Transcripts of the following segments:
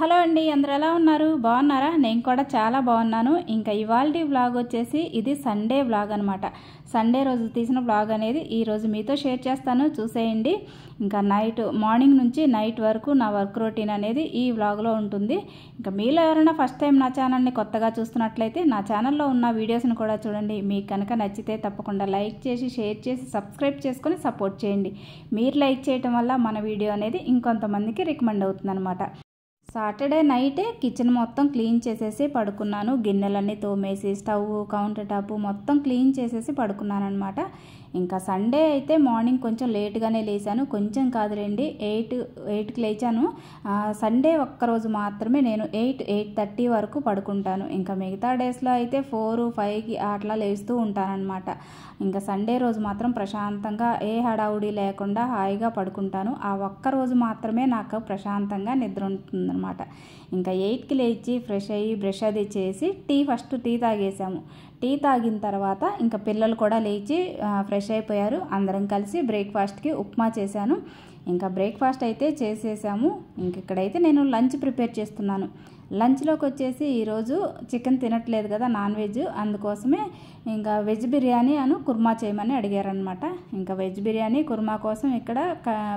Hello అండి, అందరూ ఎలా ఉన్నారు? బాగున్నారా? నేను కూడా చాలా బాగున్నాను. ఇంకా ఇవాల్టి వ్లాగ్ వచ్చేసి ఇది సండే వ్లాగ్ అనమాట. సండే రోజు తీసిన వ్లాగ్ అనేది ఈరోజు మీతో షేర్ చేస్తాను, చూసేయండి. ఇంకా మార్నింగ్ నుంచి నైట్ వరకు నా వర్క్ రొటీన్ అనేది ఈ వ్లాగ్లో ఉంటుంది. ఇంకా మీలో ఎవరైనా ఫస్ట్ టైం నా ఛానల్ని కొత్తగా చూస్తున్నట్లయితే నా ఛానల్లో ఉన్న వీడియోస్ని కూడా చూడండి. మీకు కనుక నచ్చితే తప్పకుండా లైక్ చేసి, షేర్ చేసి, సబ్స్క్రైబ్ చేసుకొని సపోర్ట్ చేయండి. మీరు లైక్ చేయటం వల్ల మన వీడియో అనేది ఇంకొంతమందికి రికమెండ్ అవుతుంది అనమాట. సాటర్డే నైటే కిచెన్ మొత్తం క్లీన్ చేసేసి పడుకున్నాను. గిన్నెలన్నీ తోమేసి, స్టవ్, కౌంటర్ టాప్ మొత్తం క్లీన్ చేసేసి పడుకున్నాను అనమాట. ఇంకా సండే అయితే మార్నింగ్ కొంచెం లేట్గానే లేచాను. కొంచెం కాదులేండి, 8కి లేచాను. సండే ఒక్కరోజు మాత్రమే నేను 8:30 వరకు పడుకుంటాను. ఇంకా మిగతా డేస్లో అయితే 4, 5కి అట్లా లేస్తూ ఉంటానన్నమాట. ఇంకా సండే రోజు మాత్రం ప్రశాంతంగా ఏ హడావుడి లేకుండా హాయిగా పడుకుంటాను. ఆ ఒక్కరోజు మాత్రమే నాకు ప్రశాంతంగా నిద్ర ఉంటుందన్నమాట. ఇంకా 8కి లేచి ఫ్రెష్ అయ్యి బ్రష్ అది చేసి ఫస్ట్ టీ తాగేసాము. టీ తాగిన తర్వాత ఇంకా పిల్లలు కూడా లేచి ఫ్రెష్ అయిపోయారు. అందరం కలిసి బ్రేక్ఫాస్ట్కి ఉప్మా చేశాను. ఇంకా బ్రేక్ఫాస్ట్ అయితే చేసేసాము. ఇంక ఇక్కడైతే నేను లంచ్ ప్రిపేర్ చేస్తున్నాను. లంచ్లోకి వచ్చేసి ఈరోజు చికెన్ తినట్లేదు కదా, నాన్ వెజ్, అందుకోసమే ఇంకా వెజ్ బిర్యానీ కుర్మా చేయమని అడిగారనమాట. ఇంకా వెజ్ బిర్యానీ కుర్మా కోసం ఇక్కడ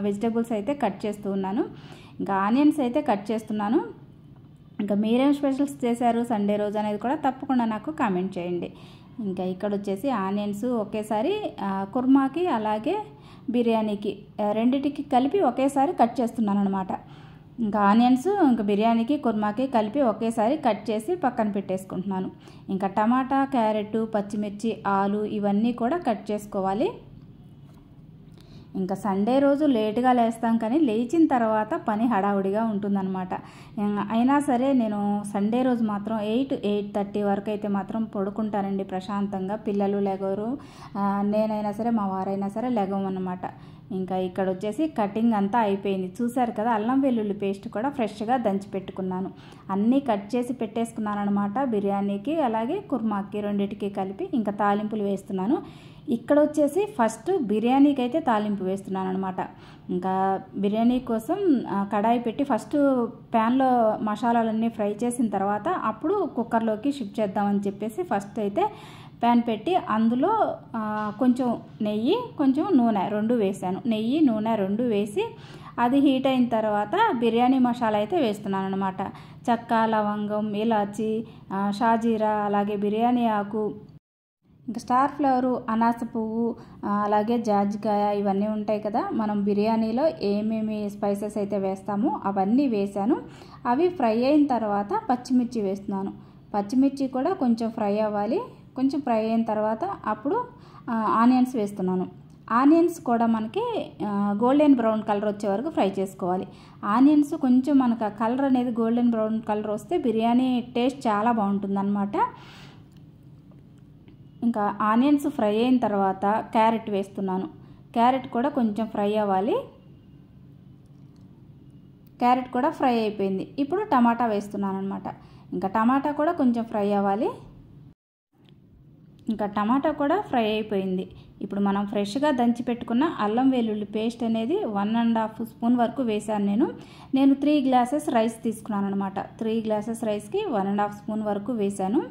వెజిటేబుల్స్ అయితే కట్ చేస్తూ ఉన్నాను. ఇంకా ఆనియన్స్ అయితే కట్ చేస్తున్నాను. ఇంకా మీరేం స్పెషల్స్ చేశారు సండే రోజు అనేది కూడా తప్పకుండా నాకు కామెంట్ చేయండి. ఇంకా ఇక్కడ వచ్చేసి ఆనియన్స్ ఒకేసారి కుర్మాకి అలాగే బిర్యానీకి రెండిటికి కలిపి ఒకేసారి కట్ చేస్తున్నాను అనమాట. ఇంకా ఆనియన్స్ ఇంకా బిర్యానీకి కుర్మాకి కలిపి ఒకేసారి కట్ చేసి పక్కన పెట్టేసుకుంటున్నాను. ఇంకా టమాటా, క్యారెట్, పచ్చిమిర్చి, ఆలు ఇవన్నీ కూడా కట్ చేసుకోవాలి. ఇంకా సండే రోజు లేటుగా లేస్తాం, కానీ లేచిన తర్వాత పని హడావుడిగా ఉంటుందన్నమాట. అయినా సరే నేను సండే రోజు మాత్రం 8:30 వరకు అయితే మాత్రం పడుకుంటానండి ప్రశాంతంగా. పిల్లలు లెగరు, నేనైనా సరే మా వారైనా సరే లెగమన్నమాట. ఇంకా ఇక్కడ వచ్చేసి కటింగ్ అంతా అయిపోయింది. చూసారు కదా, అల్లం వెల్లుల్లి పేస్ట్ కూడా ఫ్రెష్గా దంచి పెట్టుకున్నాను. అన్నీ కట్ చేసి పెట్టేసుకున్నాను అనమాట. బిర్యానీకి అలాగే కుర్మాకి రెండింటికి కలిపి ఇంకా తాలింపులు వేస్తున్నాను. ఇక్కడ వచ్చేసి ఫస్ట్ బిర్యానీకి అయితే తాలింపు వేస్తున్నాను అనమాట. ఇంకా బిర్యానీ కోసం కడాయి పెట్టి ఫస్ట్ ప్యాన్లో మసాలాలన్నీ ఫ్రై చేసిన తర్వాత అప్పుడు కుక్కర్లోకి షిఫ్ట్ చేద్దామని చెప్పేసి ఫస్ట్ అయితే ప్యాన్ పెట్టి అందులో కొంచెం నెయ్యి, కొంచెం నూనె రెండు వేసాను. నెయ్యి, నూనె రెండు వేసి అది హీట్ అయిన తర్వాత బిర్యానీ మసాలా అయితే వేస్తున్నాను అనమాట. చెక్క, లవంగం, ఇలాచి, షాజీరా, అలాగే బిర్యానీ ఆకు, ఇంకా స్టార్ ఫ్లవరు, అనాస పువ్వు, అలాగే జాజికాయ ఇవన్నీ ఉంటాయి కదా, మనం బిర్యానీలో ఏమేమి స్పైసెస్ అయితే వేస్తామో అవన్నీ వేసాను. అవి ఫ్రై అయిన తర్వాత పచ్చిమిర్చి వేస్తున్నాను. పచ్చిమిర్చి కూడా కొంచెం ఫ్రై అవ్వాలి. కొంచెం ఫ్రై అయిన తర్వాత అప్పుడు ఆనియన్స్ వేస్తున్నాను. ఆనియన్స్ కూడా మనకి గోల్డెన్ బ్రౌన్ కలర్ వచ్చే వరకు ఫ్రై చేసుకోవాలి. ఆనియన్స్ కొంచెం మనకు ఆ కలర్ అనేది గోల్డెన్ బ్రౌన్ కలర్ వస్తే బిర్యానీ టేస్ట్ చాలా బాగుంటుందన్నమాట. ఇంకా ఆనియన్స్ ఫ్రై అయిన తర్వాత క్యారెట్ వేస్తున్నాను. క్యారెట్ కూడా కొంచెం ఫ్రై అవ్వాలి. క్యారెట్ కూడా ఫ్రై అయిపోయింది. ఇప్పుడు టమాటా వేస్తున్నాను అనమాట. ఇంకా టమాటా కూడా కొంచెం ఫ్రై అవ్వాలి. ఇంకా టమాటా కూడా ఫ్రై అయిపోయింది. ఇప్పుడు మనం ఫ్రెష్గా దంచి పెట్టుకున్న అల్లం వెల్లుల్లి పేస్ట్ అనేది 1.5 స్పూన్ వరకు వేశాను. నేను 3 గ్లాసెస్ రైస్ తీసుకున్నాను అనమాట. 3 గ్లాసెస్ రైస్కి 1.5 స్పూన్ వరకు వేశాను.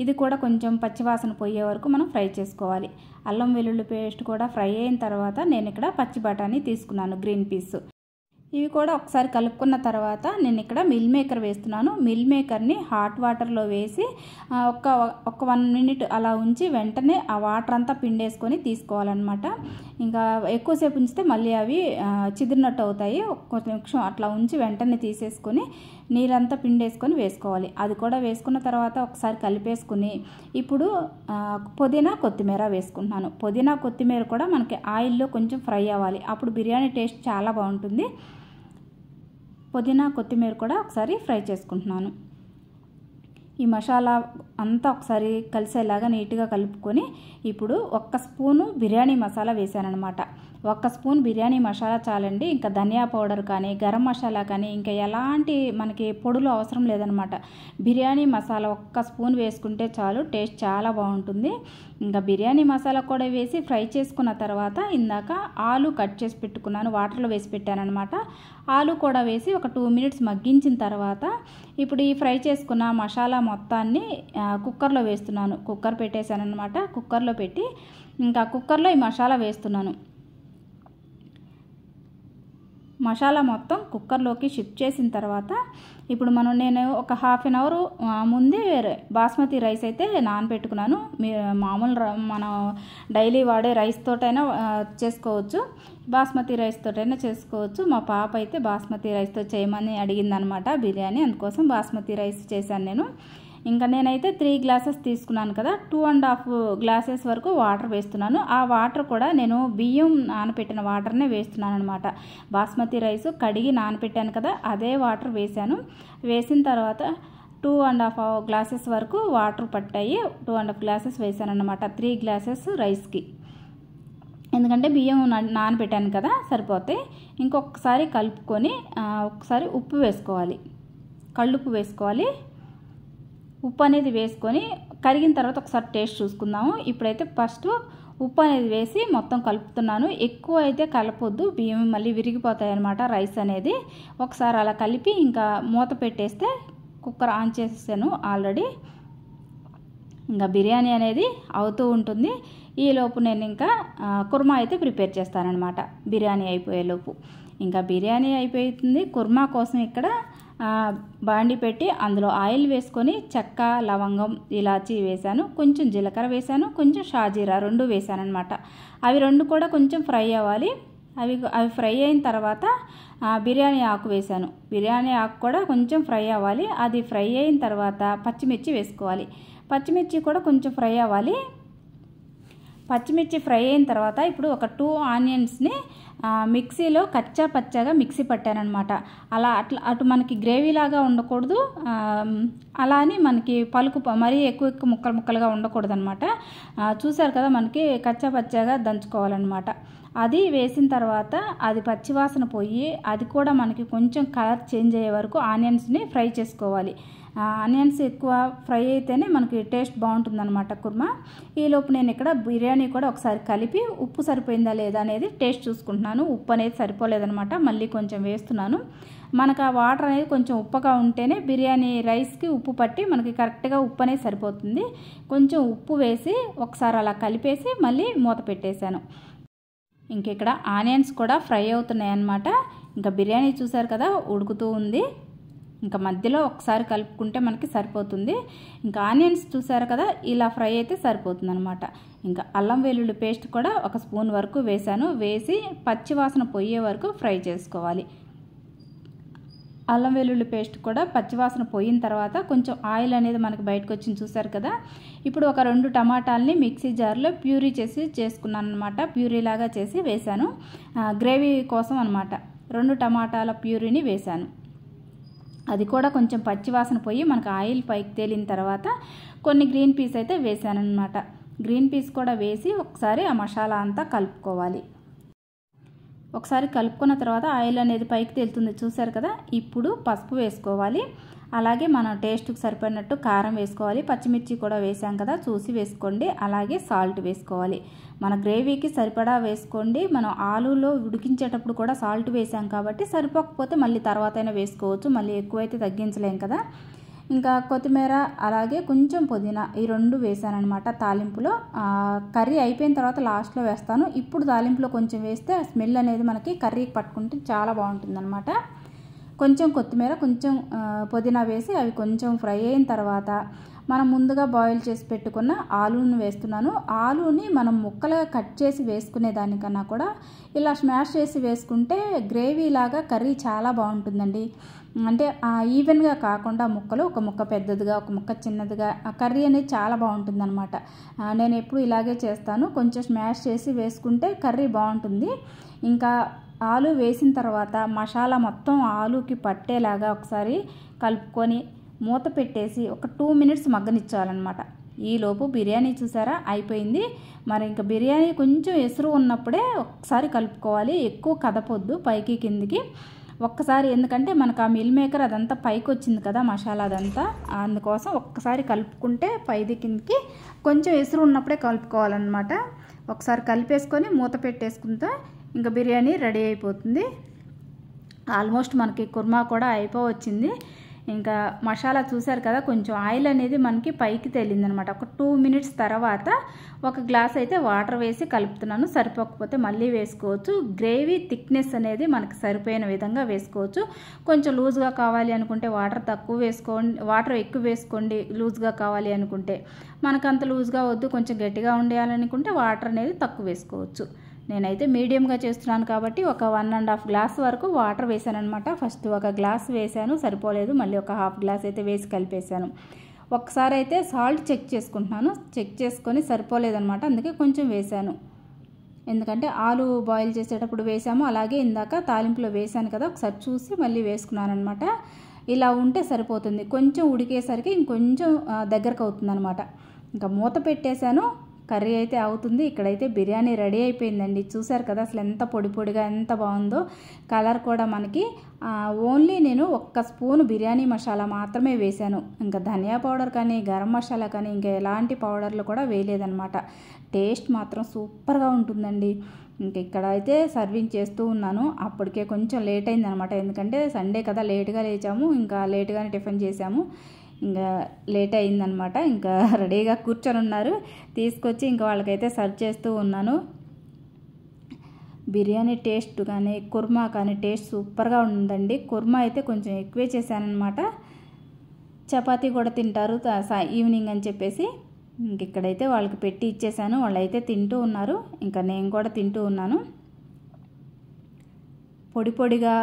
ఇది కూడా కొంచెం పచ్చివాసన పోయే వరకు మనం ఫ్రై చేసుకోవాలి. అల్లం వెల్లుల్లి పేస్ట్ కూడా ఫ్రై అయిన తర్వాత నేను ఇక్కడ పచ్చి బఠానీ తీసుకున్నాను, గ్రీన్ పీస్. ఇవి కూడా ఒకసారి కలుపుకున్న తర్వాత నేను ఇక్కడ మిల్ మేకర్ వేస్తున్నాను. మిల్ మేకర్ని హాట్ వాటర్లో వేసి ఒక 1 మినిట్ అలా ఉంచి వెంటనే ఆ వాటర్ అంతా పిండేసుకొని తీసుకోవాలన్నమాట. ఇంకా ఎక్కువసేపు ఉంచితే మళ్ళీ అవి చిదిరినట్టు అవుతాయి. ఒక్క నిమిషం అట్లా ఉంచి వెంటనే తీసేసుకొని నీరంతా పిండేసుకొని వేసుకోవాలి. అది కూడా వేసుకున్న తర్వాత ఒకసారి కలిపేసుకుని ఇప్పుడు పుదీనా, కొత్తిమీర వేసుకుంటున్నాను. పుదీనా, కొత్తిమీర కూడా మనకి ఆయిల్లో కొంచెం ఫ్రై అవ్వాలి. అప్పుడు బిర్యానీ టేస్ట్ చాలా బాగుంటుంది. పుదీనా, కొత్తిమీర కూడా ఒకసారి ఫ్రై చేసుకుంటున్నాను. ఈ మసాలా అంతా ఒకసారి కలిసేలాగా నీట్గా కలుపుకొని ఇప్పుడు 1 స్పూను బిర్యానీ మసాలా వేసానమాట. 1 స్పూన్ బిర్యానీ మసాలా చాలండి. ఇంకా ధనియా పౌడర్ కానీ గరం మసాలా కానీ ఇంకా ఎలాంటి మనకి పొడులు అవసరం లేదనమాట. బిర్యానీ మసాలా 1 స్పూన్ వేసుకుంటే చాలు, టేస్ట్ చాలా బాగుంటుంది. ఇంకా బిర్యానీ మసాలా కూడా వేసి ఫ్రై చేసుకున్న తర్వాత ఇందాక ఆలు కట్ చేసి పెట్టుకున్నాను, వాటర్లో వేసి పెట్టానమాట. ఆలు కూడా వేసి ఒక 2 మినిట్స్ మగ్గించిన తర్వాత ఇప్పుడు ఈ ఫ్రై చేసుకున్న మసాలా మొత్తాన్ని కుక్కర్లో వేస్తున్నాను. కుక్కర్ పెట్టేశాను అనమాట. కుక్కర్లో పెట్టి ఇంకా కుక్కర్లో ఈ మసాలా వేస్తున్నాను. మసాలా మొత్తం కుక్కర్లోకి షిఫ్ట్ చేసిన తర్వాత ఇప్పుడు నేను ఒక హాఫ్ అన్ అవర్ ముందే బాస్మతి రైస్ అయితే నానబెట్టుకున్నాను. మామూలు మనం డైలీ వాడే రైస్ తోటైనా చేసుకోవచ్చు, బాస్మతి రైస్ తోటైనా చేసుకోవచ్చు. మా పాప అయితే బాస్మతి రైస్తో చేయమని అడిగిందనమాట బిర్యానీ, అందుకోసం బాస్మతి రైస్ చేశాను నేను. ఇంకా నేనైతే 3 గ్లాసెస్ తీసుకున్నాను కదా, 2.5 గ్లాసెస్ వరకు వాటర్ వేస్తున్నాను. ఆ వాటర్ కూడా నేను బియ్యం నానబెట్టిన వాటర్నే వేస్తున్నాను అనమాట. బాస్మతి రైస్ కడిగి నానబెట్టాను కదా, అదే వాటర్ వేసాను. వేసిన తర్వాత 2.5 గ్లాసెస్ వరకు వాటర్ పట్టాయి. 2.5 గ్లాసెస్ వేసాను అనమాట 3 గ్లాసెస్ రైస్కి. ఎందుకంటే బియ్యం నానబెట్టాను కదా, సరిపోతాయి. ఇంకొకసారి కలుపుకొని ఒకసారి ఉప్పు వేసుకోవాలి, కళ్ళుప్పు వేసుకోవాలి. ఉప్పు అనేది వేసుకొని కరిగిన తర్వాత ఒకసారి టేస్ట్ చూసుకుందాము. ఇప్పుడైతే ఫస్ట్ ఉప్పు అనేది వేసి మొత్తం కలుపుతున్నాను. ఎక్కువ అయితే కలపొద్దు, బియ్యం మళ్ళీ విరిగిపోతాయి అన్నమాట రైస్ అనేది. ఒకసారి అలా కలిపి ఇంకా మూత పెట్టేస్తే కుక్కర్ ఆన్ చేసేసాను ఆల్రెడీ. ఇంకా బిర్యానీ అనేది అవుతూ ఉంటుంది. ఈలోపు నేను ఇంకా కుర్మా అయితే ప్రిపేర్ చేస్తానన్నమాట. బిర్యానీ అయిపోయేలోపు ఇంకా బిర్యానీ అయిపోతుంది. కుర్మా కోసం ఇక్కడ బాండి పెట్టి అందులో ఆయిల్ వేసుకొని చెక్క, లవంగం, ఇలాచీ వేసాను, కొంచెం జీలకర్ర వేసాను, కొంచెం షాజీరా 2 వేసాను అనమాట. అవి 2 కూడా కొంచెం ఫ్రై అవ్వాలి. అవి ఫ్రై అయిన తర్వాత బిర్యానీ ఆకు వేసాను. బిర్యానీ ఆకు కూడా కొంచెం ఫ్రై అవ్వాలి. అది ఫ్రై అయిన తర్వాత పచ్చిమిర్చి వేసుకోవాలి. పచ్చిమిర్చి కూడా కొంచెం ఫ్రై అవ్వాలి. పచ్చిమిర్చి ఫ్రై అయిన తర్వాత ఇప్పుడు ఒక 2 ఆనియన్స్ని మిక్సీలో కచ్చా పచ్చాగా మిక్సీ పట్టానమాట. అటు మనకి గ్రేవీ లాగా ఉండకూడదు, అలా అని మనకి పలుకు మరీ ఎక్కువ ముక్కలుగా ఉండకూడదు అనమాట. చూసారు కదా, మనకి కచ్చా పచ్చాగా దంచుకోవాలన్నమాట. అది వేసిన తర్వాత అది పచ్చివాసన పోయి అది కూడా మనకి కొంచెం కలర్ చేంజ్ అయ్యే వరకు ఆనియన్స్ని ఫ్రై చేసుకోవాలి. ఆనియన్స్ ఎక్కువ ఫ్రై అయితేనే మనకి టేస్ట్ బాగుంటుందన్నమాట కుర్మా. ఈలోపు నేను ఇక్కడ బిర్యానీ కూడా ఒకసారి కలిపి ఉప్పు సరిపోయిందా లేదా అనేది టేస్ట్ చూసుకుంటున్నాను. ఉప్పు అనేది సరిపోలేదనమాట, మళ్ళీ కొంచెం వేస్తున్నాను. మనకు ఆ వాటర్ అనేది కొంచెం ఉప్పగా ఉంటేనే బిర్యానీ రైస్కి ఉప్పు పట్టి మనకి కరెక్ట్గా ఉప్పు అనేది సరిపోతుంది. కొంచెం ఉప్పు వేసి ఒకసారి అలా కలిపేసి మళ్ళీ మూత పెట్టేశాను. ఇంక ఇక్కడ ఆనియన్స్ కూడా ఫ్రై అవుతున్నాయి అన్నమాట. ఇంకా బిర్యానీ చూసారు కదా, ఉడుకుతూ ఉంది. ఇంకా మధ్యలో ఒకసారి కలుపుకుంటే మనకి సరిపోతుంది. ఇంకా ఆనియన్స్ చూసారు కదా, ఇలా ఫ్రై అయితే సరిపోతుంది అనమాట. ఇంకా అల్లం వెల్లుల్లి పేస్ట్ కూడా 1 స్పూన్ వరకు వేసాను. వేసి పచ్చివాసన పోయే వరకు ఫ్రై చేసుకోవాలి. అల్లం వెల్లుల్లి పేస్ట్ కూడా పచ్చివాసన పోయిన తర్వాత కొంచెం ఆయిల్ అనేది మనకి బయటకు వచ్చింది చూసారు కదా. ఇప్పుడు ఒక 2 టమాటాలని మిక్సీ జార్లో ప్యూరీ చేసుకున్నాను అనమాట. ప్యూరీ లాగా చేసి వేసాను, గ్రేవీ కోసం అనమాట. 2 టమాటాల ప్యూరీని వేసాను. అది కూడా కొంచెం పచ్చివాసన పోయి మనకు ఆయిల్ పైకి తేలిన తర్వాత కొన్ని గ్రీన్ పీస్ అయితే వేసాను అనమాట. గ్రీన్ పీస్ కూడా వేసి ఒకసారి ఆ మసాలా అంతా కలుపుకోవాలి. ఒకసారి కలుపుకున్న తర్వాత ఆయిల్ అనేది పైకి తేలుతుంది చూసారు కదా. ఇప్పుడు పసుపు వేసుకోవాలి. అలాగే మన టేస్ట్కి సరిపడినట్టు కారం వేసుకోవాలి. పచ్చిమిర్చి కూడా వేసాం కదా, చూసి వేసుకోండి. అలాగే సాల్ట్ వేసుకోవాలి. మన గ్రేవీకి సరిపడా వేసుకోండి. మనం ఆలూలో ఉడికించేటప్పుడు కూడా సాల్ట్ వేసాం కాబట్టి సరిపోకపోతే మళ్ళీ తర్వాత అయినా వేసుకోవచ్చు. మళ్ళీ ఎక్కువైతే తగ్గించలేం కదా. ఇంకా కొత్తిమీర అలాగే కొంచెం పుదీనా ఈ 2 వేసానమాట తాలింపులో. కర్రీ అయిపోయిన తర్వాత లాస్ట్లో వేస్తాను. ఇప్పుడు తాలింపులో కొంచెం వేస్తే స్మెల్ అనేది మనకి కర్రీకి పట్టుకుంటే చాలా బాగుంటుందన్నమాట. కొంచెం కొత్తిమీర, కొంచెం పుదీనా వేసి అవి కొంచెం ఫ్రై అయిన తర్వాత మనం ముందుగా బాయిల్ చేసి పెట్టుకున్న ఆలూని వేస్తున్నాను. ఆలూని మనం ముక్కలుగా కట్ చేసి వేసుకునే దానికన్నా కూడా ఇలా స్మాష్ చేసి వేసుకుంటే గ్రేవీ లాగా కర్రీ చాలా బాగుంటుందండి. అంటే ఈవెన్గా కాకుండా ముక్కలు, ఒక ముక్క పెద్దదిగా ఒక ముక్క చిన్నదిగా, ఆ కర్రీ అనేది చాలా బాగుంటుందన్నమాట. నేను ఎప్పుడు ఇలాగే చేస్తాను. కొంచెం స్మాష్ చేసి వేసుకుంటే కర్రీ బాగుంటుంది. ఇంకా ఆలు వేసిన తర్వాత మసాలా మొత్తం ఆలూకి పట్టేలాగా ఒకసారి కలుపుకొని మూత పెట్టేసి ఒక 2 మినిట్స్ మగ్గనిచ్చాలన్నమాట. ఈలోపు బిర్యానీ చూసారా అయిపోయింది. మరి ఇంకా బిర్యానీ కొంచెం ఎసురు ఉన్నప్పుడే ఒక్కసారి కలుపుకోవాలి, ఎక్కువ కదపొద్దు పైకి కిందికి ఒక్కసారి, ఎందుకంటే మనకు ఆ మిల్ మేకర్ అదంతా పైకి వచ్చింది కదా మసాలా అదంతా, అందుకోసం ఒక్కసారి కలుపుకుంటే పైది కిందికి కొంచెం ఎసురు ఉన్నప్పుడే కలుపుకోవాలన్నమాట. ఒకసారి కలిపేసుకొని మూత పెట్టేసుకుంటే ఇంకా బిర్యానీ రెడీ అయిపోతుంది. ఆల్మోస్ట్ మనకి కుర్మా కూడా అయిపోవచ్చింది. ఇంకా మసాలా చూసారు కదా, కొంచెం ఆయిల్ అనేది మనకి పైకి తేలిందనమాట. ఒక 2 మినిట్స్ తర్వాత ఒక గ్లాస్ అయితే వాటర్ వేసి కలుపుతున్నాను. సరిపోకపోతే మళ్ళీ వేసుకోవచ్చు. గ్రేవీ థిక్నెస్ అనేది మనకి సరిపోయిన విధంగా వేసుకోవచ్చు. కొంచెం లూజ్గా కావాలి అనుకుంటే వాటర్ తక్కువ వేసుకోండి, వాటర్ ఎక్కువ వేసుకోండి. లూజ్గా కావాలి అనుకుంటే, మనకు అంత లూజ్గా వద్దు కొంచెం గట్టిగా ఉండాలనుకుంటే వాటర్ అనేది తక్కువ వేసుకోవచ్చు. నేనైతే మీడియంగా చేస్తున్నాను కాబట్టి ఒక 1.5 గ్లాస్ వరకు వాటర్ వేసాను అనమాట. ఫస్ట్ ఒక గ్లాస్ వేసాను, సరిపోలేదు, మళ్ళీ ఒక హాఫ్ గ్లాస్ అయితే వేసి కలిపేశాను. ఒకసారి అయితే సాల్ట్ చెక్ చేసుకుంటున్నాను, చెక్ చేసుకొని సరిపోలేదనమాట, అందుకే కొంచెం వేసాను. ఎందుకంటే ఆలు బాయిల్ చేసేటప్పుడు వేసాము, అలాగే ఇందాక తాలింపులో వేసాను కదా, ఒకసారి చూసి మళ్ళీ వేసుకున్నాను అనమాట. ఇలా ఉంటే సరిపోతుంది. కొంచెం ఉడికేసరికి ఇంకొంచెం దగ్గరకు అవుతుంది అనమాట. ఇంకా మూత పెట్టేశాను, కర్రీ అయితే అవుతుంది. ఇక్కడైతే బిర్యానీ రెడీ అయిపోయిందండి. చూసారు కదా అసలు ఎంత పొడి పొడిగా ఎంత బాగుందో. కలర్ కూడా మనకి ఓన్లీ నేను 1 స్పూన్ బిర్యానీ మసాలా మాత్రమే వేశాను. ఇంకా ధనియా పౌడర్ కానీ గరం మసాలా కానీ ఇంకా ఎలాంటి పౌడర్లు కూడా వేయలేదన్నమాట. టేస్ట్ మాత్రం సూపర్గా ఉంటుందండి. ఇంక ఇక్కడ అయితే సర్వింగ్ చేస్తూ ఉన్నాను. అప్పటికే కొంచెం లేట్ అయిందనమాట, ఎందుకంటే సండే కదా లేట్గా లేచాము, ఇంకా లేట్గానే టిఫిన్ చేసాము. ఇంకా లేట్ అయిందనమాట. ఇంకా రెడీగా కూర్చొని ఉన్నారు, తీసుకొచ్చి ఇంకా వాళ్ళకైతే సర్వ్ చేస్తూ ఉన్నాను. బిర్యానీ టేస్ట్ కానీ కుర్మా కానీ టేస్ట్ సూపర్గా ఉందండి. కుర్మా అయితే కొంచెం ఎక్కువే చేశానమాట. చపాతీ కూడా తింటారు ఈవినింగ్ అని చెప్పేసి ఇంక ఇక్కడైతే వాళ్ళకి పెట్టి ఇచ్చేసాను. వాళ్ళైతే తింటూ ఉన్నారు, ఇంకా నేను కూడా తింటూ ఉన్నాను. పొడి పొడిగా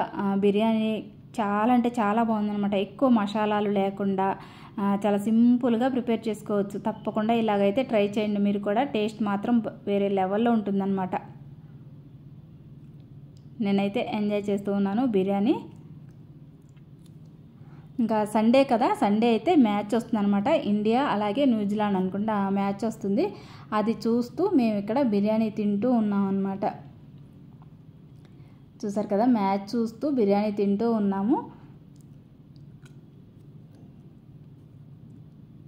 బిర్యానీ చాలా అంటే చాలా బాగుందనమాట. ఎక్కువ మసాలాలు లేకుండా చాలా సింపుల్గా ప్రిపేర్ చేసుకోవచ్చు. తప్పకుండా ఇలాగైతే ట్రై చేయండి మీరు కూడా. టేస్ట్ మాత్రం వేరే లెవెల్లో ఉంటుందన్నమాట. నేనైతే ఎంజాయ్ చేస్తూ ఉన్నాను బిర్యానీ. ఇంకా సండే కదా, సండే అయితే మ్యాచ్ వస్తుందన్నమాట. ఇండియా అలాగే న్యూజిలాండ్ అనుకుంటా మ్యాచ్ వస్తుంది. అది చూస్తూ మేము ఇక్కడ బిర్యానీ తింటూ ఉన్నాం అన్నమాట. చూసారు కదా, మ్యాచ్ చూస్తూ బిర్యానీ తింటూ ఉన్నాము.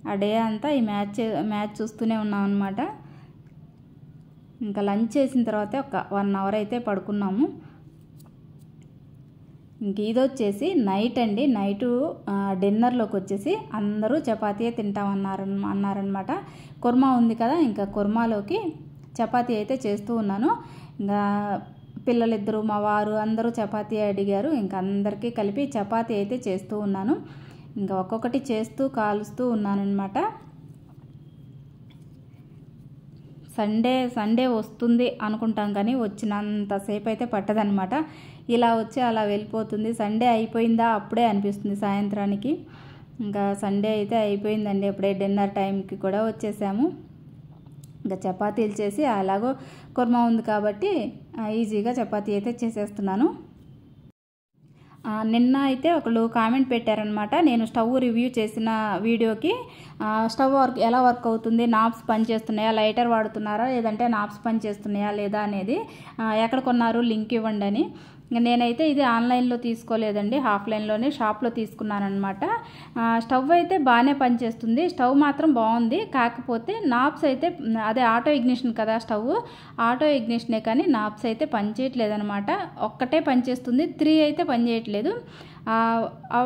ఆ డే అంతా ఈ మ్యాచ్ చూస్తూనే ఉన్నాం అన్నమాట. ఇంకా లంచ్ చేసిన తర్వాత ఒక 1 అవర్ అయితే పడుకున్నాము. ఇంక ఇది వచ్చేసి నైట్ అండి. నైటు డిన్నర్లోకి వచ్చేసి అందరూ చపాతీయే అన్నారనమాట. కుర్మా ఉంది కదా, ఇంకా కుర్మాలోకి చపాతీ అయితే చేస్తూ ఉన్నాను. ఇంకా పిల్లలిద్దరూ మా వారు అందరూ చపాతీ అడిగారు. ఇంకా అందరికీ కలిపి చపాతీ అయితే చేస్తూ ఉన్నాను. ఇంకా ఒక్కొక్కటి చేస్తూ కాలుస్తూ ఉన్నానన్నమాట. సండే వస్తుంది అనుకుంటాం కానీ వచ్చినంతసేపు అయితే పట్టదనమాట. ఇలా వచ్చి అలా వెళ్ళిపోతుంది. సండే అయిపోయిందా అప్పుడే అనిపిస్తుంది సాయంత్రానికి. ఇంకా సండే అయితే అయిపోయిందండి, అప్పుడే డిన్నర్ టైంకి కూడా వచ్చేసాము. ఇంకా చపాతీలు చేసి అలాగో కుర్మా ఉంది కాబట్టి ఈజీగా చపాతీ అయితే చేసేస్తున్నాను. నిన్న అయితే ఒకళ్ళు కామెంట్ పెట్టారనమాట, నేను స్టవ్ రివ్యూ చేసిన వీడియోకి స్టవ్ ఎలా వర్క్ అవుతుంది, నాబ్స్ పనిచేస్తున్నాయా, లైటర్ వాడుతున్నారా లేదంటే నాబ్స్ పనిచేస్తున్నాయా లేదా అనేది, ఎక్కడ కొన్నారు లింక్ ఇవ్వండి అని. నేనైతే ఇది ఆన్లైన్లో తీసుకోలేదండి, ఆఫ్లైన్లోనే షాప్లో తీసుకున్నానమాట. స్టవ్ అయితే బాగానే పనిచేస్తుంది, స్టవ్ మాత్రం బాగుంది. కాకపోతే నాబ్స్ అయితే అదే ఆటో ఇగ్నిషన్ కదా స్టవ్, ఆటో ఇగ్నిషనే కానీ నాబ్స్ అయితే పనిచేయట్లేదు అనమాట. ఒక్కటే పనిచేస్తుంది, 3 అయితే పనిచేయట్లేదు.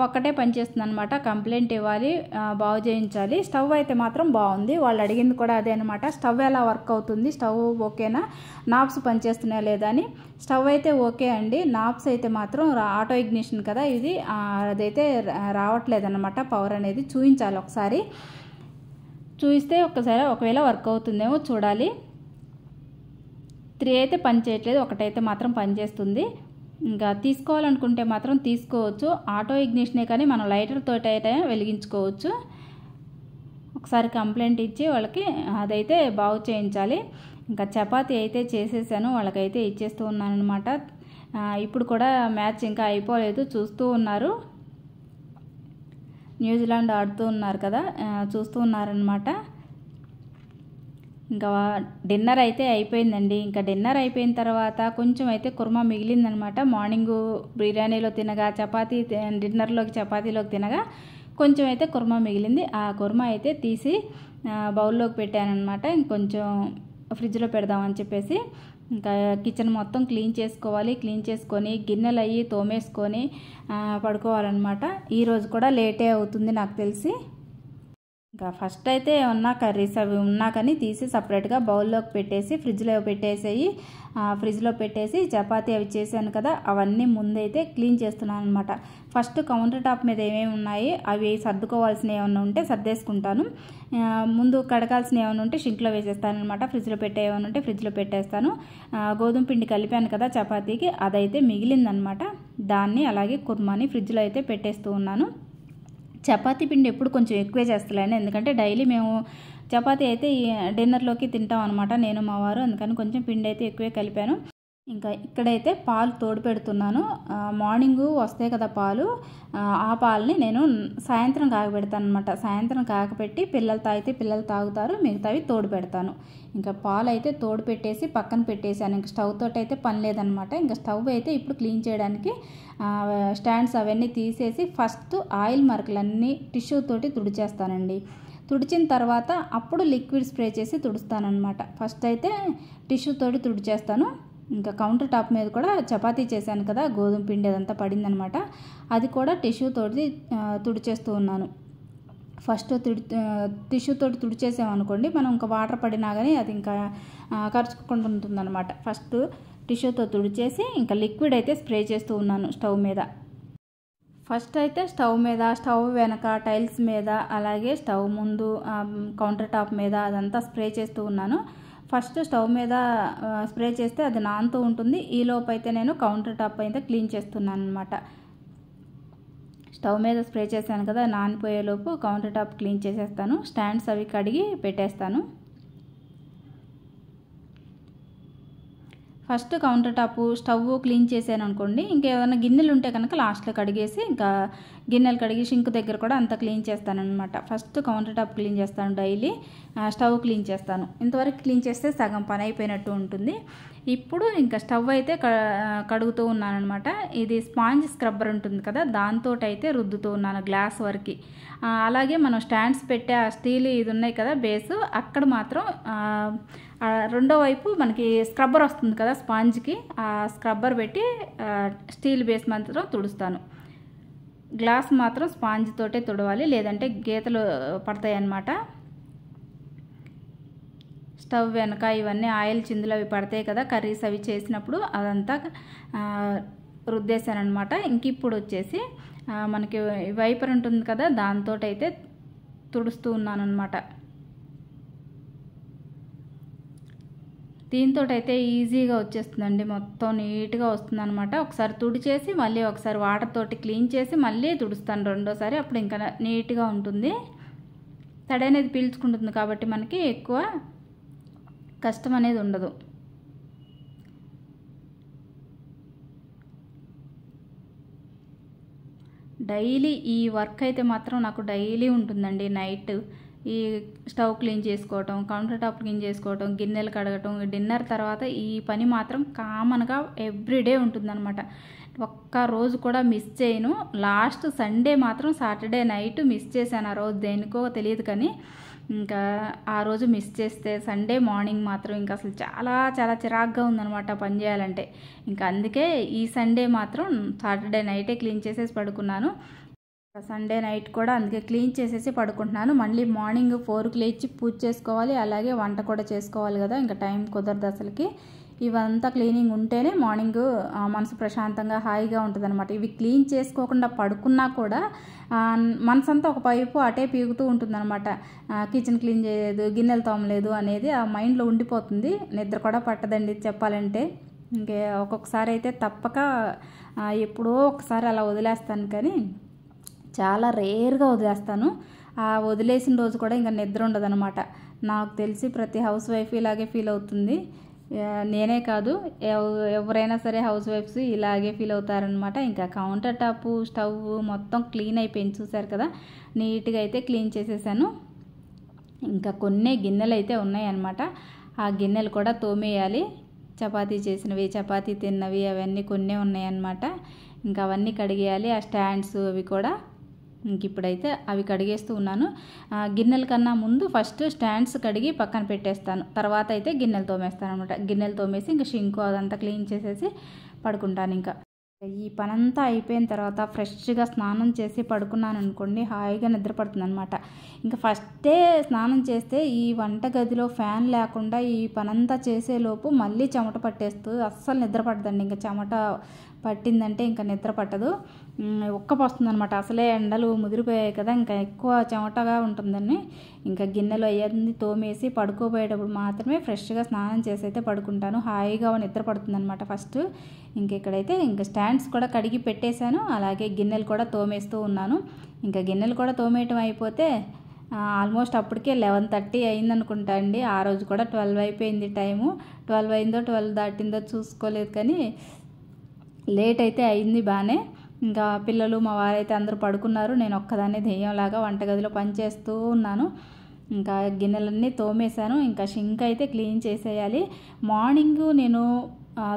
ఒక్కటే పనిచేస్తుంది అనమాట. కంప్లైంట్ ఇవ్వాలి, బాగు చేయించాలి. స్టవ్ అయితే మాత్రం బాగుంది. వాళ్ళు అడిగింది కూడా అదే అనమాట, స్టవ్ ఎలా వర్క్ అవుతుంది, స్టవ్ ఓకేనా, నాబ్స్ పనిచేస్తున్నాయా లేదా అని. స్టవ్ అయితే ఓకే అండి, నాబ్స్ అయితే మాత్రం ఆటో ఇగ్నిషన్ కదా ఇది, అదైతే రావట్లేదన్నమాట. పవర్ అనేది చూపించాలి, ఒకసారి చూపిస్తే ఒకసారి ఒకవేళ వర్క్ అవుతుందేమో చూడాలి. 3 అయితే పని చేయట్లేదు, ఒకటైతే మాత్రం పనిచేస్తుంది. ఇంకా తీసుకోవాలనుకుంటే మాత్రం తీసుకోవచ్చు. ఆటో ఇగ్నిషనే కానీ మనం లైటర్ తోటి అయితే వెలిగించుకోవచ్చు. ఒకసారి కంప్లైంట్ ఇచ్చి వాళ్ళకి అదైతే బాగు చేయించాలి. ఇంకా చపాతీ అయితే చేసేసాను, వాళ్ళకైతే ఇచ్చేస్తూ ఉన్నాను అనమాట. ఇప్పుడు కూడా మ్యాచ్ ఇంకా అయిపోలేదు, చూస్తూ ఉన్నారు. న్యూజిలాండ్ ఆడుతూ ఉన్నారు కదా, చూస్తూ ఉన్నారనమాట. ఇంకా డిన్నర్ అయితే అయిపోయిందండి. ఇంకా డిన్నర్ అయిపోయిన తర్వాత కొంచెం అయితే కుర్మా మిగిలిందనమాట. మార్నింగు బిర్యానీలో తినగా డిన్నర్లోకి చపాతీలోకి తినగా కొంచెం అయితే కుర్మా మిగిలింది. ఆ కుర్మా అయితే తీసి బౌల్లోకి పెట్టానమాట. ఇంకొంచెం ఫ్రిడ్జ్లో పెడదామని చెప్పేసి ఇంకా కిచెన్ మొత్తం క్లీన్ చేసుకోవాలి. క్లీన్ చేసుకొని గిన్నెలు అయ్యి తోమేసుకొని పడుకోవాలన్నమాట. ఈరోజు కూడా లేటే అవుతుంది నాకు తెలిసి. ఇంకా ఫస్ట్ అయితే ఏమన్నా కర్రీస్ అవి ఉన్నా కానీ తీసి సపరేట్గా బౌల్లోకి పెట్టేసి ఫ్రిడ్జ్లో పెట్టేసి చపాతీ అవి చేశాను కదా, అవన్నీ ముందైతే క్లీన్ చేస్తున్నాను అనమాట. ఫస్ట్ కౌంటర్ టాప్ మీద ఏమేమి ఉన్నాయి అవి సర్దుకోవాల్సినవి ఏమైనా ఉంటే సర్దేసుకుంటాను. ముందు కడగాల్సినవి ఏమైనా ఉంటే షింక్లో వేసేస్తాను అనమాట. ఫ్రిడ్జ్లో ఏమైనా ఉంటే ఫ్రిడ్జ్లో పెట్టేస్తాను. గోధుమ పిండి కలిపాను కదా చపాతీకి, అదైతే మిగిలిందనమాట. దాన్ని అలాగే కుర్మాని ఫ్రిడ్జ్లో అయితే పెట్టేస్తూ ఉన్నాను. చపాతీ పిండి ఎప్పుడు కొంచెం ఎక్కువే చేస్తలేను, ఎందుకంటే డైలీ మేము చపాతీ అయితే డిన్నర్లోకి తింటాం అనమాట, నేను మా వారు. అందుకని కొంచెం పిండి అయితే ఎక్కువే కలిపాను. ఇంకా ఇక్కడైతే పాలు తోడు పెడుతున్నాను. మార్నింగు వస్తాయి కదా పాలు, ఆ పాలని నేను సాయంత్రం కాగబెడతాను అనమాట. సాయంత్రం కాగపెట్టి పిల్లలు తాగితే పిల్లలు తాగుతారు, మిగతావి తోడు పెడతాను. ఇంకా పాలు అయితే తోడు పెట్టేసి పక్కన పెట్టేశాను. ఇంకా స్టవ్ తోటి అయితే పని లేదనమాట. ఇంకా స్టవ్ అయితే ఇప్పుడు క్లీన్ చేయడానికి స్టాండ్స్ అవన్నీ తీసేసి ఫస్ట్ ఆయిల్ మరకలన్నీ టిష్యూ తోటి తుడిచేస్తానండి. తుడిచిన తర్వాత అప్పుడు లిక్విడ్ స్ప్రే చేసి తుడుస్తానమాట. ఫస్ట్ అయితే టిష్యూ తోటి తుడిచేస్తాను. ఇంకా కౌంటర్ టాప్ మీద కూడా చపాతీ చేశాను కదా, గోధుమ పిండి అదంతా పడిందనమాట. అది కూడా టిష్యూ తోటి తుడిచేస్తూ ఉన్నాను. ఫస్ట్ టిష్యూ తోటి తుడిచేసామనుకోండి, మనం ఇంకా వాటర్ పడినా కానీ అది ఇంకా కరుచుకోకుండా ఉంటుందన్నమాట. ఫస్ట్ టిష్యూతో తుడిచేసి ఇంకా లిక్విడ్ అయితే స్ప్రే చేస్తూ ఉన్నాను స్టవ్ మీద. ఫస్ట్ అయితే స్టవ్ మీద, స్టవ్ వెనక, టైల్స్ మీద, అలాగే స్టవ్ ముందు, కౌంటర్ టాప్ మీద అదంతా స్ప్రే చేస్తూ ఉన్నాను. ఫస్ట్ స్టవ్ మీద స్ప్రే చేస్తే అది నానుతూ ఉంటుంది. ఈలోపు అయితే నేను కౌంటర్ టాప్ అయితే క్లీన్ చేస్తున్నాను అనమాట. స్టవ్ మీద స్ప్రే చేశాను కదా, నానిపోయేలోపు కౌంటర్ టాప్ క్లీన్ చేసేస్తాను. స్టాండ్స్ అవి కడిగి పెట్టేస్తాను. First counter top stove clean చేశాను అనుకోండి, ఇంకేమైనా గిన్నెలు ఉంటే కనుక లాస్ట్లో కడిగేసి ఇంకా గిన్నెలు కడిగి షింక్ దగ్గర కూడా అంతా క్లీన్ చేస్తానన్నమాట. ఫస్ట్ కౌంటర్ టాప్ క్లీన్ చేస్తాను డైలీ, స్టవ్ క్లీన్ చేస్తాను. ఇంతవరకు క్లీన్ చేస్తే సగం పని అయిపోయినట్టు ఉంటుంది. ఇప్పుడు ఇంకా స్టవ్ అయితే కడుగుతూ ఉన్నానమాట. ఇది స్పాంజ్ స్క్రబ్బర్ ఉంటుంది కదా, దాంతో అయితే రుద్దుతూ ఉన్నాను గ్లాస్ వరకు. అలాగే మనం స్టాండ్స్ పెట్టే ఆ స్టీల్ ఇది ఉన్నాయి కదా బేసు, అక్కడ మాత్రం రెండో వైపు మనకి స్క్రబ్బర్ వస్తుంది కదా స్పాంజ్కి, ఆ స్క్రబ్బర్ పెట్టి స్టీల్ బేస్ మాత్రం తుడుస్తాను. గ్లాస్ మాత్రం స్పాంజ్ తోటే తుడవాలి, లేదంటే గీతలు పడతాయి అన్నమాట. స్టవ్ వెనక ఇవన్నీ ఆయిల్ చిందులు అవి పడతాయి కదా కర్రీస్ అవి చేసినప్పుడు, అదంతా రుద్దేశాను అనమాట. ఇంక ఇప్పుడు వచ్చేసి మనకి వైపర్ ఉంటుంది కదా, దాంతో అయితే తుడుస్తూ ఉన్నాను అనమాట. దీంతో అయితే ఈజీగా వచ్చేస్తుందండి, మొత్తం నీట్గా వస్తుంది అనమాట. ఒకసారి తుడిచేసి మళ్ళీ ఒకసారి వాటర్ తోటి క్లీన్ చేసి మళ్ళీ తుడుస్తాను రెండోసారి, అప్పుడు ఇంకా నీట్గా ఉంటుంది. తడి అనేది పీల్చుకుంటుంది కాబట్టి మనకి ఎక్కువ కష్టం అనేది ఉండదు. డైలీ ఈ వర్క్ అయితే మాత్రం నాకు డైలీ ఉంటుందండి. నైట్ ఈ స్టవ్ క్లీన్ చేసుకోవటం, కౌంటర్ టాప్ క్లీన్ చేసుకోవటం, గిన్నెలు కడగటం, డిన్నర్ తర్వాత ఈ పని మాత్రం కామన్గా ఎవ్రీడే ఉంటుందన్నమాట. ఒక్క రోజు కూడా మిస్ చేయను. లాస్ట్ సండే మాత్రం సాటర్డే నైట్ మిస్ చేశాను. ఆ రోజు దేనికో తెలియదు కానీ ఇంకా ఆ రోజు మిస్ చేస్తే సండే మార్నింగ్ మాత్రం ఇంకా అసలు చాలా చాలా చిరాగ్గా ఉందన్నమాట పని చేయాలంటే. ఇంకా అందుకే ఈ సండే మాత్రం సాటర్డే నైటే క్లీన్ చేసేసి పడుకున్నాను. సండే నైట్ కూడా అందుకే క్లీన్ చేసేసి పడుకుంటున్నాను. మళ్ళీ మార్నింగ్ 4కి లేచి పూజ చేసుకోవాలి, అలాగే వంట కూడా చేసుకోవాలి కదా, ఇంకా టైం కుదరదు అసలుకి. ఇవంతా క్లీనింగ్ ఉంటేనే మార్నింగ్ మనసు ప్రశాంతంగా హాయిగా ఉంటుంది అనమాట. ఇవి క్లీన్ చేసుకోకుండా పడుకున్నా కూడా మనసు అంతా ఒక వైపు అటే పీగుతూ ఉంటుందన్నమాట. కిచెన్ క్లీన్ చేయలేదు, గిన్నెలు తోమలేదు అనేది ఆ మైండ్లో ఉండిపోతుంది. నిద్ర కూడా పట్టదండి చెప్పాలంటే. ఇంకే ఒక్కొక్కసారి అయితే తప్పక ఎప్పుడో ఒకసారి అలా వదిలేస్తాను, కానీ చాలా రేర్గా వదిలేస్తాను. ఆ వదిలేసిన రోజు కూడా ఇంకా నిద్ర ఉండదన్నమాట. నాకు తెలిసి ప్రతి హౌస్ వైఫ్ ఇలాగే ఫీల్ అవుతుంది. నేనే కాదు, ఎవరైనా సరే హౌస్ వైఫ్స్ ఇలాగే ఫీల్ అవుతారనమాట. ఇంకా కౌంటర్ టాపు, స్టవ్ మొత్తం క్లీన్ అయిపోయింది చూసారు కదా, నీట్గా అయితే క్లీన్ చేసేసాను. ఇంకా కొన్ని గిన్నెలు అయితే ఉన్నాయన్నమాట. ఆ గిన్నెలు కూడా తోమేయాలి. చపాతీ చేసినవి, చపాతీ తిన్నవి అవన్నీ కొన్ని ఉన్నాయన్నమాట. ఇంకా అవన్నీ కడిగేయాలి. ఆ స్టాండ్స్ అవి కూడా ఇంక ఇప్పుడైతే అవి కడిగేస్తూ ఉన్నాను. గిన్నెల కన్నా ముందు ఫస్ట్ స్టాండ్స్ కడిగి పక్కన పెట్టేస్తాను. తర్వాత అయితే గిన్నెలు తోమేస్తాను అనమాట. గిన్నెలు తోమేసి ఇంకా షింకు అదంతా క్లీన్ చేసేసి పడుకుంటాను. ఇంకా ఈ పనంతా అయిపోయిన తర్వాత ఫ్రెష్గా స్నానం చేసి పడుకున్నాను అనుకోండి, హాయిగా నిద్ర పడుతుంది అనమాట. ఇంకా ఫస్టే స్నానం చేస్తే ఈ వంటగదిలో ఫ్యాన్ లేకుండా ఈ పనంతా చేసేలోపు మళ్ళీ చెమట పట్టేస్తూ అస్సలు నిద్ర పట్టదండి. ఇంకా చెమట పట్టిందంటే ఇంకా నిద్ర పట్టదు, ఉక్కపోస్తుంది అనమాట. అసలే ఎండలు ముదిరిపోయాయి కదా, ఇంకా ఎక్కువ చెమటగా ఉంటుందని ఇంకా గిన్నెలు అయ్యింది తోమేసి పడుకోబోయేటప్పుడు మాత్రమే ఫ్రెష్గా స్నానం చేసి అయితే పడుకుంటాను. హాయిగా నిద్ర పడుతుంది అనమాట ఫస్ట్. ఇంక ఇక్కడైతే ఇంకా స్టాండ్స్ కూడా కడిగి పెట్టేశాను, అలాగే గిన్నెలు కూడా తోమేస్తూ ఉన్నాను. ఇంకా గిన్నెలు కూడా తోమేయటం అయిపోతే ఆల్మోస్ట్ అప్పటికే 11:30 అయిందనుకుంటా అండి. ఆ రోజు కూడా 12 అయిపోయింది టైము. 12 అయిందో 12 దాటిందో చూసుకోలేదు, కానీ లేట్ అయితే అయింది బాగానే. ఇంకా పిల్లలు మా వారైతే అందరూ పడుకున్నారు. నేను ఒక్కదాన్ని దెయ్యంలాగా వంటగదిలో పనిచేస్తూ ఉన్నాను. ఇంకా గిన్నెలన్నీ తోమేశాను. ఇంకా షింక్ అయితే క్లీన్ చేసేయాలి. మార్నింగ్ నేను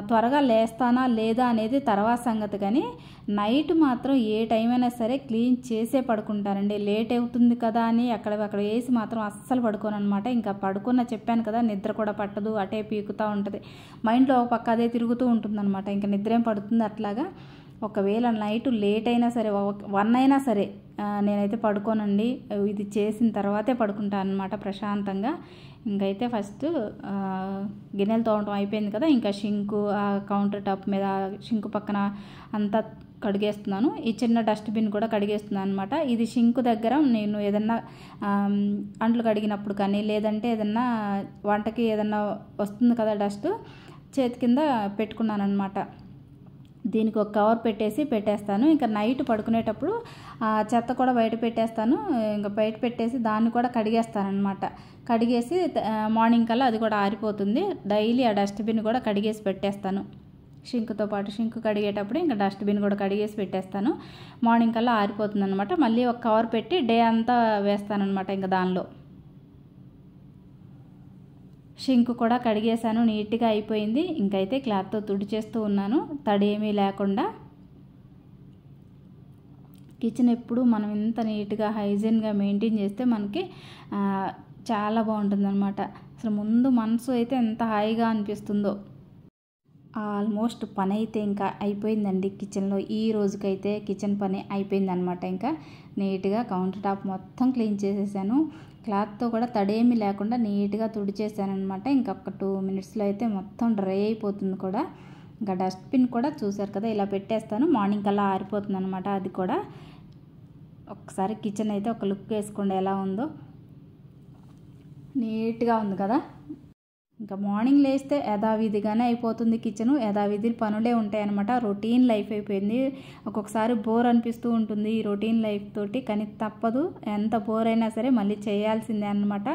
త్వరగా లేస్తానా లేదా అనేది తర్వాత సంగతి, కానీ నైట్ మాత్రం ఏ టైం అయినా సరే క్లీన్ చేసే పడుకుంటానండి. లేట్ అవుతుంది కదా అని అక్కడ వేసి మాత్రం అస్సలు పడుకోను అనమాట. ఇంకా పడుకున్న చెప్పాను కదా, నిద్ర కూడా పట్టదు, అటే పీకుతూ ఉంటుంది, మైండ్లో ఒక పక్క అదే తిరుగుతూ ఉంటుందన్నమాట. ఇంకా నిద్ర ఏం పడుతుంది అట్లాగా. ఒకవేళ నైట్ లేట్ అయినా సరే 1 అయినా సరే నేనైతే పడుకోనండి. ఇది చేసిన తర్వాతే పడుకుంటాను అనమాట ప్రశాంతంగా. ఇంకైతే ఫస్ట్ గిన్నెలు తోమటం అయిపోయింది కదా, ఇంకా షింకు కౌంటర్ టాప్ మీద షింకు పక్కన అంతా కడిగేస్తున్నాను. ఈ చిన్న డస్ట్బిన్ కూడా కడిగేస్తున్నాను అనమాట. ఇది షింకు దగ్గర నేను ఏదన్నా అంట్లు కడిగినప్పుడు కానీ, లేదంటే ఏదన్నా వంటకి ఏదన్నా వస్తుంది కదా డస్ట్, చేతి కింద పెట్టుకున్నాను అనమాట. దీనికి ఒక కవర్ పెట్టేస్తాను. ఇంకా నైట్ పడుకునేటప్పుడు చెత్త కూడా బయట పెట్టేస్తాను. ఇంకా బయట పెట్టేసి దాన్ని కూడా కడిగేస్తాను అనమాట. కడిగేసి మార్నింగ్ కల్లా అది కూడా ఆరిపోతుంది. డైలీ ఆ డస్ట్బిన్ కూడా కడిగేసి పెట్టేస్తాను. షింకుతో పాటు షింకు కడిగేటప్పుడు ఇంకా డస్ట్బిన్ కూడా కడిగేసి పెట్టేస్తాను. మార్నింగ్ కల్లా ఆరిపోతుంది అనమాట. మళ్ళీ ఒక కవర్ పెట్టి డే అంతా వేస్తాను అనమాట. ఇంకా దానిలో షింకు కూడా కడిగేశాను, నీట్గా అయిపోయింది. ఇంకైతే క్లాత్తో తుడిచేస్తూ ఉన్నాను, తడి ఏమీ లేకుండా. కిచెన్ ఎప్పుడు మనం ఇంత నీట్గా హైజీన్గా మెయింటైన్ చేస్తే మనకి చాలా బాగుంటుందన్నమాట. అసలు ముందు మనసు అయితే ఎంత హాయిగా అనిపిస్తుందో. ఆల్మోస్ట్ పని అయితే ఇంకా అయిపోయిందండి కిచెన్లో. ఈ రోజుకైతే కిచెన్ పని అయిపోయిందనమాట. ఇంకా నీట్గా కౌంటర్ టాప్ మొత్తం క్లీన్ చేసేసాను. క్లాత్తో కూడా తడేమీ లేకుండా నీట్గా తుడిచేసాను అనమాట. ఇంకొక 2 మినిట్స్లో అయితే మొత్తం డ్రై అయిపోతుంది కూడా. ఇంకా డస్ట్బిన్ కూడా చూసారు కదా, ఇలా పెట్టేస్తాను. మార్నింగ్ కల్లా ఆరిపోతుంది అనమాట. అది కూడా ఒకసారి కిచెన్ అయితే ఒక లుక్ వేసుకోండి ఎలా ఉందో. నీట్గా ఉంది కదా. ఇంకా మార్నింగ్ లేస్తే యథావిధిగానే అయిపోతుంది కిచెను. యథావిధి పనులే ఉంటాయి అనమాట. రొటీన్ లైఫ్ అయిపోయింది. ఒక్కొక్కసారి బోర్ అనిపిస్తూ ఉంటుంది ఈ రొటీన్ లైఫ్ తోటి, కానీ తప్పదు. ఎంత బోర్ అయినా సరే మళ్ళీ చేయాల్సిందే అనమాట.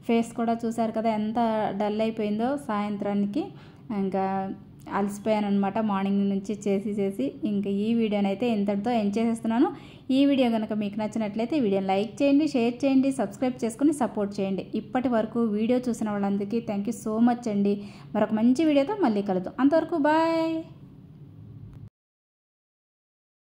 ఫేస్ కూడా చూసారు కదా ఎంత డల్ అయిపోయిందో సాయంత్రానికి. ఇంకా అలసిపోయాను అనమాట మార్నింగ్ నుంచి చేసి. ఇంకా ఈ వీడియోని అయితే ఇంతటితో ఎండ్ చేసేస్తున్నాను. ఈ వీడియో కనుక మీకు నచ్చినట్లయితే వీడియోని లైక్ చేయండి, షేర్ చేయండి, సబ్స్క్రైబ్ చేసుకుని సపోర్ట్ చేయండి. ఇప్పటి వరకు వీడియో చూసిన వాళ్ళందరికీ థ్యాంక్ యూ సో మచ్ అండి. మరొక మంచి వీడియోతో మళ్ళీ కలుద్దాం. అంతవరకు బాయ్.